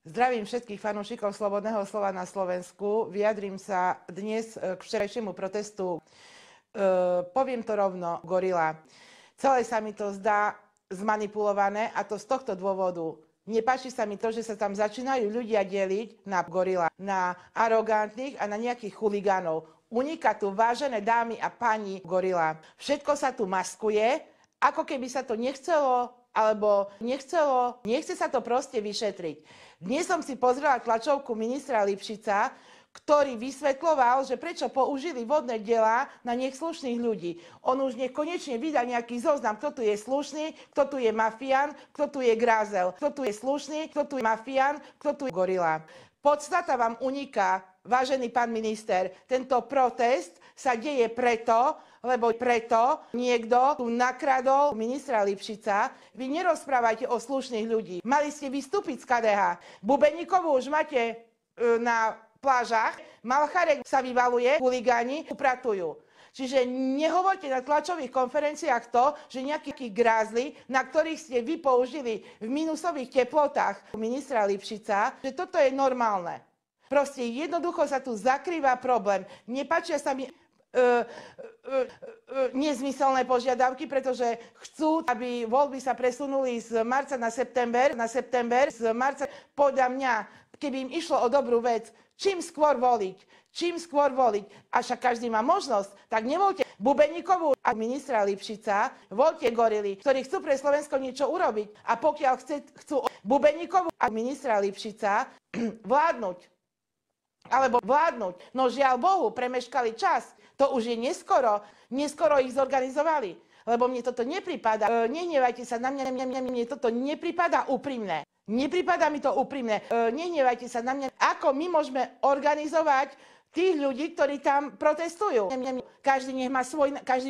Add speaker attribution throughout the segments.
Speaker 1: Zdravím všetkých fanúšikov Slobodného slova na Slovensku. Vyjadrím sa dnes k včerajšiemu protestu. Poviem to rovno, gorila. Celé sa mi to zdá zmanipulované, a to z tohto dôvodu. Nepáči sa mi to, že sa tam začínajú ľudia deliť na gorila, na arogantných a na nejakých chuligánov. Uniká tu, vážené dámy a páni, gorila. Všetko sa tu maskuje, ako keby sa to nechcelo, alebo nechce sa to proste vyšetriť. Dnes som si pozrela tlačovku ministra Lipšica, ktorý vysvetľoval, že prečo použili vodné diela na neslušných ľudí. On už nech konečne vydá nejaký zoznam, kto tu je slušný, kto tu je mafián, kto tu je grázel, kto tu je slušný, kto tu je mafián, kto tu je gorila. Podstata vám uniká, vážený pán minister. Tento protest sa deje lebo niekto tu nakradol ministra Lipšica. Vy nerozprávajte o slušných ľudí. Mali ste vystúpiť z KDH. Bubeníkovú už máte na plážach, Malcharek sa vyvaluje, chuligáni upratujú. Čiže nehovorte na tlačových konferenciách to, že nejakí grázli, na ktorých ste vy použili v minusových teplotách ministra Lipšica, že toto je normálne. Proste jednoducho sa tu zakrýva problém. Nepáčia sa mi nezmyselné požiadavky, pretože chcú, aby voľby sa presunuli z marca na september, z marca. Podľa mňa, keby im išlo o dobrú vec, čím skôr voliť, a však každý má možnosť, tak nevoľte Bubeníkovú a ministra Lipšica, voľte gorily, ktorí chcú pre Slovensko niečo urobiť. A pokiaľ chcú Bubeníkovú a ministra Lipšica vládnuť, no žiaľ Bohu, premeškali čas, to už je neskoro ich zorganizovali, lebo mne toto nepripada, nehnevajte sa na mne toto nepripada úprimné. Nepripadá mi to úprimné. Nehnevajte sa na mňa. Ako my môžeme organizovať tých ľudí, ktorí tam protestujú? Každý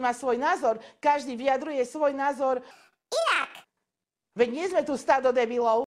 Speaker 1: má svoj názor. Každý vyjadruje svoj názor inak. Veď nie sme tu stádo debilov.